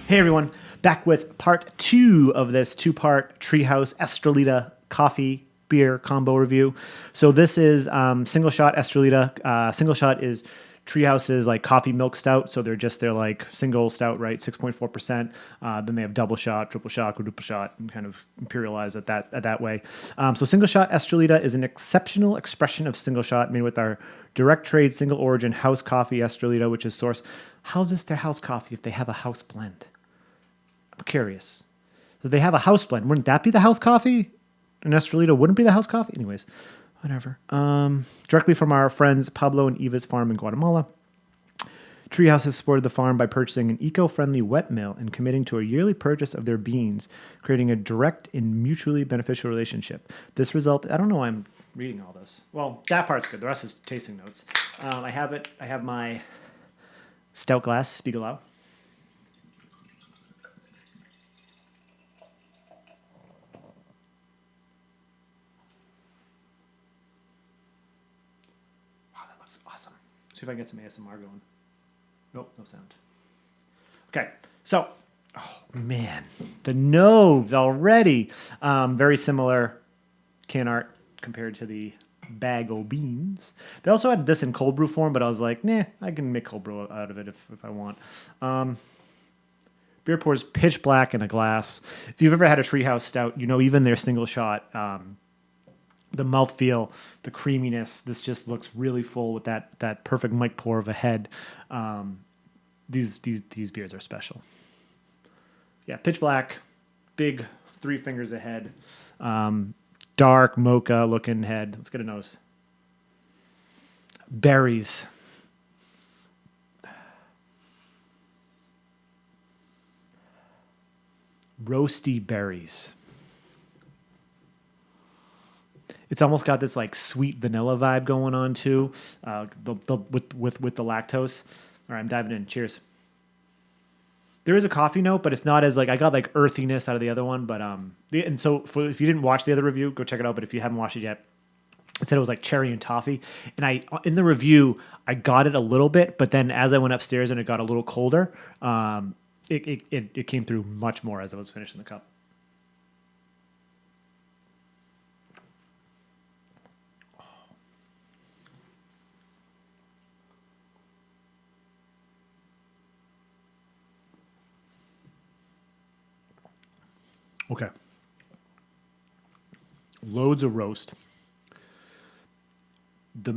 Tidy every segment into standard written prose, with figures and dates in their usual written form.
Hey everyone, back with part 2 of this 2-part Treehouse Estrellita coffee beer combo review. So this is single shot Estrellita. Single shot is Treehouse's like coffee milk stout. So they're like single stout, right? 6.4%. Then they have double shot, triple shot, quadruple shot, and kind of imperialize it that way. So single shot Estrellita is an exceptional expression of single shot made with our direct trade single origin house coffee Estrellita, which is sourced. How's this their house coffee if they have a house blend? I'm curious. So they have a house blend. Wouldn't that be the house coffee? And Estrellita wouldn't be the house coffee? Anyways, whatever. Directly from our friends Pablo and Eva's farm in Guatemala. Treehouse has supported the farm by purchasing an eco-friendly wet mill and committing to a yearly purchase of their beans, creating a direct and mutually beneficial relationship. This result, I don't know why I'm reading all this. Well, that part's good. The rest is tasting notes. I have my stout glass, speak aloud. Awesome. See if I can get some ASMR going. Nope, no sound. Okay, so, oh man, the nose already. Very similar can art compared to the bag o' beans. They also had this in cold brew form, but I was like, nah, I can make cold brew out of it if I want. Beer pours pitch black in a glass. If you've ever had a Treehouse stout, you know even their single shot, the mouthfeel, the creaminess, this just looks really full with that perfect mic pour of a head. These beers are special. Yeah, pitch black, big 3 fingers ahead, dark mocha looking head. Let's get a nose. Berries. Roasty berries. It's almost got this like sweet vanilla vibe going on too, with the lactose. All right, I'm diving in. Cheers. There is a coffee note, but it's not as like I got like earthiness out of the other one. But and so if you didn't watch the other review, go check it out. But if you haven't watched it yet, it said it was like cherry and toffee. And in the review I got it a little bit, but then as I went upstairs and it got a little colder, it came through much more as I was finishing the cup. Okay. Loads of roast. The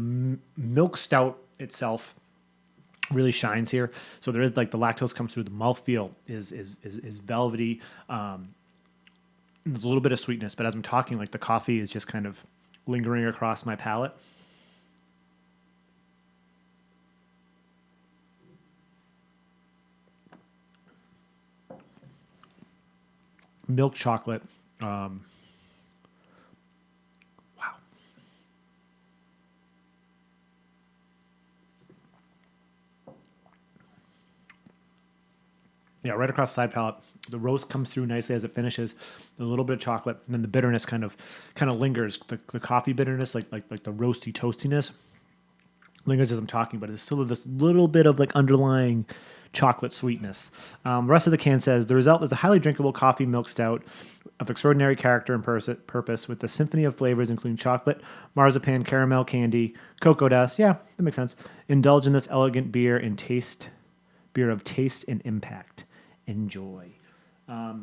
milk stout itself really shines here. So there is like the lactose comes through. The mouthfeel is velvety. There's a little bit of sweetness, but as I'm talking, like the coffee is just kind of lingering across my palate. Milk chocolate. Wow. Yeah, right across the side palate. The roast comes through nicely as it finishes. A little bit of chocolate, and then the bitterness kind of lingers. The coffee bitterness, like the roasty toastiness, lingers as I'm talking, but it's still this little bit of like underlying chocolate sweetness. The rest of the can says, the result is a highly drinkable coffee milk stout of extraordinary character and purpose with a symphony of flavors including chocolate, marzipan, caramel, candy, cocoa dust. Yeah, that makes sense. Indulge in this elegant beer of taste and impact. Enjoy. Now,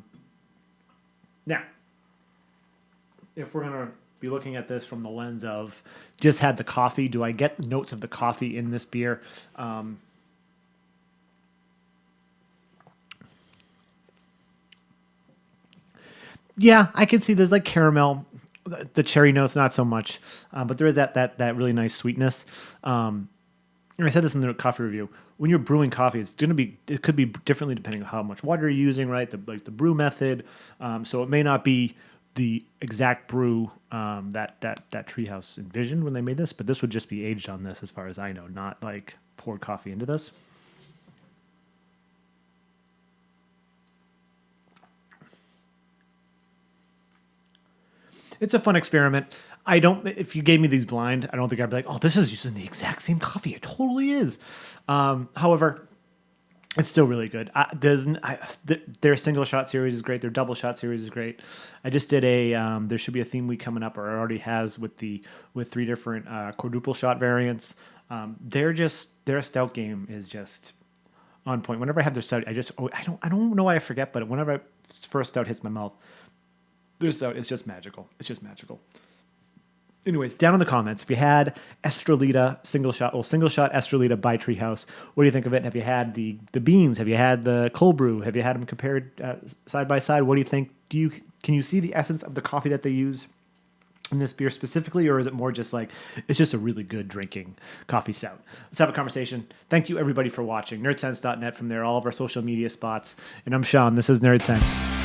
if we're going to be looking at this from the lens of just had the coffee, do I get notes of the coffee in this beer? Yeah, I can see there's like caramel, the cherry notes, not so much, but there is that really nice sweetness. And I said this in the coffee review. When you're brewing coffee, it could be differently depending on how much water you're using, right? The brew method. So it may not be the exact brew that Treehouse envisioned when they made this, but this would just be aged on this, as far as I know, not like poured coffee into this. It's a fun experiment. If you gave me these blind, I don't think I'd be like, oh, this is using the exact same coffee. It totally is. However, It's still really good. Their single shot series is great. Their double shot series is great. I just did there should be a theme week coming up, or it already has with 3 different quadruple shot variants. Their stout game is just on point. Whenever I have their stout, I don't know why I forget, but whenever first stout hits my mouth, their stout is just magical. It's just magical. Anyways, down in the comments, if you had Estrellita single shot Estrellita by Treehouse, what do you think of it? Have you had the beans? Have you had the cold brew? Have you had them compared side by side? What do you think? Can you see the essence of the coffee that they use in this beer specifically, or is it more just like it's just a really good drinking coffee stout? Let's have a conversation. Thank you everybody for watching. Nerdsense.net, from there, all of our social media spots. And I'm Sean. This is Nerdsense.